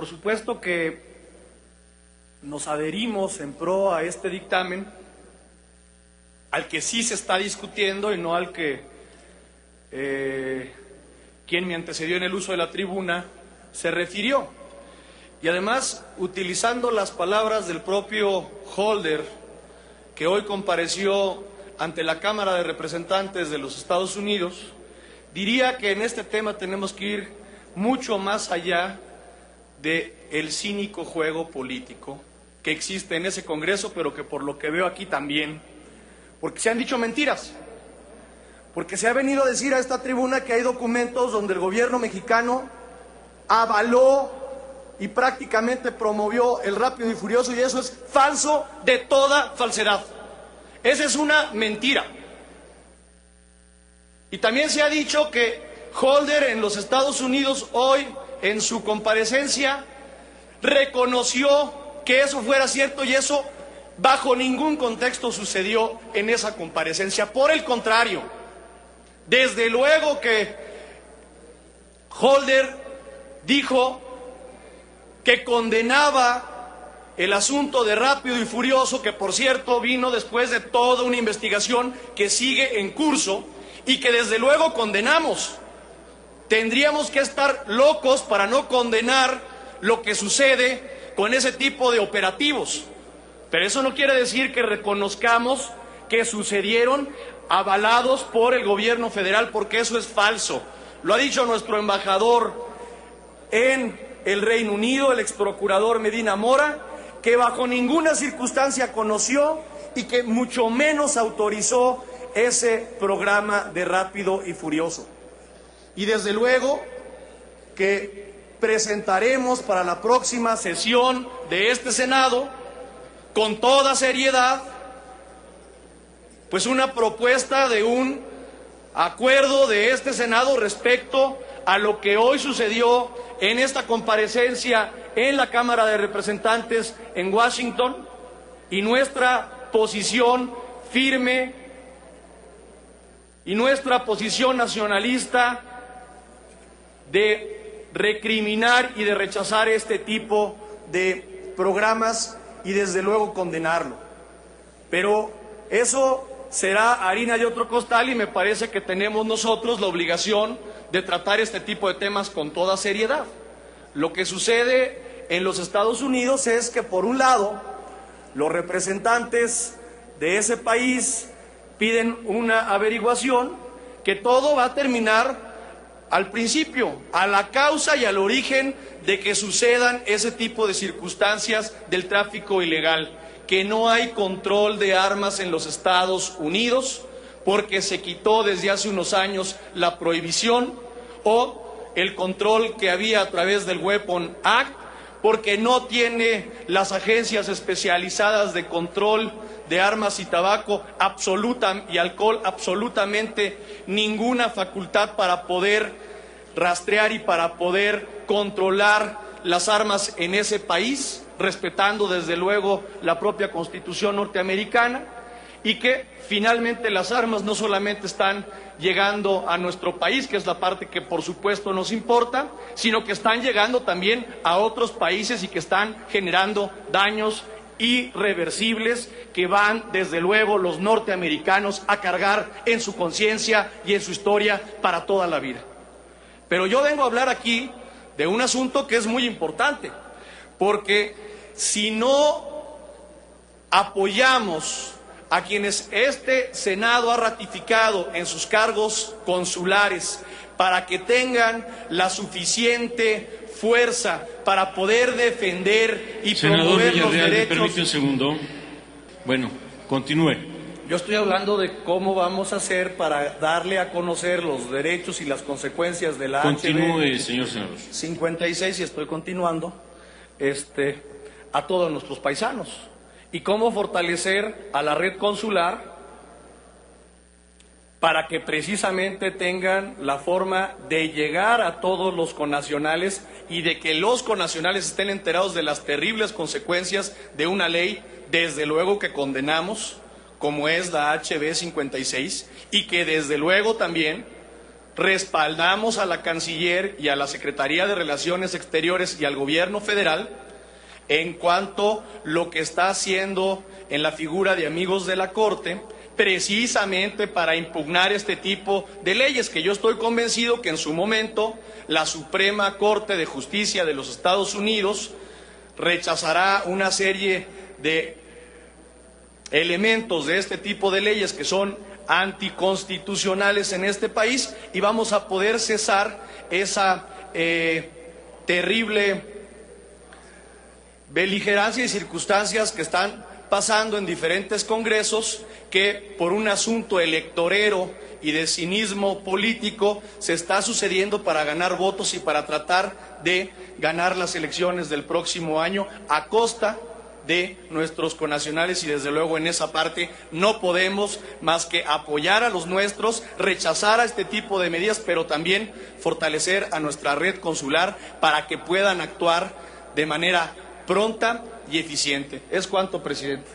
Por supuesto que nos adherimos en pro a este dictamen, al que sí se está discutiendo y no al que quien me antecedió en el uso de la tribuna se refirió. Y además, utilizando las palabras del propio Holder, que hoy compareció ante la Cámara de Representantes de los Estados Unidos, diría que en este tema tenemos que ir mucho más allá del cínico juego político que existe en ese Congreso, pero que por lo que veo aquí también, porque se han dicho mentiras, porque se ha venido a decir a esta tribuna que hay documentos donde el gobierno mexicano avaló y prácticamente promovió el Rápido y Furioso, y eso es falso de toda falsedad. Esa es una mentira. Y también se ha dicho que Holder en los Estados Unidos hoy, en su comparecencia, reconoció que eso fuera cierto, y eso bajo ningún contexto sucedió en esa comparecencia. Por el contrario, desde luego que Holder dijo que condenaba el asunto de Rápido y Furioso, que por cierto vino después de toda una investigación que sigue en curso y que desde luego condenamos. Tendríamos que estar locos para no condenar lo que sucede con ese tipo de operativos. Pero eso no quiere decir que reconozcamos que sucedieron avalados por el gobierno federal, porque eso es falso. Lo ha dicho nuestro embajador en el Reino Unido, el exprocurador Medina Mora, que bajo ninguna circunstancia conoció y que mucho menos autorizó ese programa de Rápido y Furioso. Y desde luego que presentaremos para la próxima sesión de este Senado, con toda seriedad, pues una propuesta de un acuerdo de este Senado respecto a lo que hoy sucedió en esta comparecencia en la Cámara de Representantes en Washington, y nuestra posición firme y nuestra posición nacionalista de recriminar y de rechazar este tipo de programas y desde luego condenarlo. Pero eso será harina de otro costal, y me parece que tenemos nosotros la obligación de tratar este tipo de temas con toda seriedad. Lo que sucede en los Estados Unidos es que, por un lado, los representantes de ese país piden una averiguación, que todo va a terminar al principio, a la causa y al origen de que sucedan ese tipo de circunstancias del tráfico ilegal, que no hay control de armas en los Estados Unidos porque se quitó desde hace unos años la prohibición, o el control que había a través del Weapon Act, porque no tiene las agencias especializadas de control de armas y tabaco y alcohol absolutamente ninguna facultad para poder rastrear y para poder controlar las armas en ese país, respetando desde luego la propia Constitución norteamericana, y que finalmente las armas no solamente están llegando a nuestro país, que es la parte que por supuesto nos importa, sino que están llegando también a otros países y que están generando daños irreversibles que van desde luego los norteamericanos a cargar en su conciencia y en su historia para toda la vida. Pero yo vengo a hablar aquí de un asunto que es muy importante, porque si no apoyamos a quienes este Senado ha ratificado en sus cargos consulares para que tengan la suficiente fuerza para poder defender y promover los derechos. Permite un segundo. Bueno, continúe. Yo estoy hablando de cómo vamos a hacer para darle a conocer los derechos y las consecuencias de la Continúe, señor senador. 56, y estoy continuando, a todos nuestros paisanos. Y cómo fortalecer a la red consular para que precisamente tengan la forma de llegar a todos los connacionales y de que los connacionales estén enterados de las terribles consecuencias de una ley, desde luego que condenamos, como es la HB 56, y que desde luego también respaldamos a la Canciller y a la Secretaría de Relaciones Exteriores y al Gobierno Federal en cuanto a lo que está haciendo en la figura de amigos de la Corte, precisamente para impugnar este tipo de leyes, que yo estoy convencido que en su momento la Suprema Corte de Justicia de los Estados Unidos rechazará una serie de elementos de este tipo de leyes que son anticonstitucionales en este país, y vamos a poder cesar esa terrible beligerancia y circunstancias que están pasando en diferentes congresos, que por un asunto electorero y de cinismo político se está sucediendo para ganar votos y para tratar de ganar las elecciones del próximo año a costa de nuestros connacionales, y desde luego en esa parte no podemos más que apoyar a los nuestros, rechazar a este tipo de medidas, pero también fortalecer a nuestra red consular para que puedan actuar de manera pronta y eficiente. Es cuanto, presidente.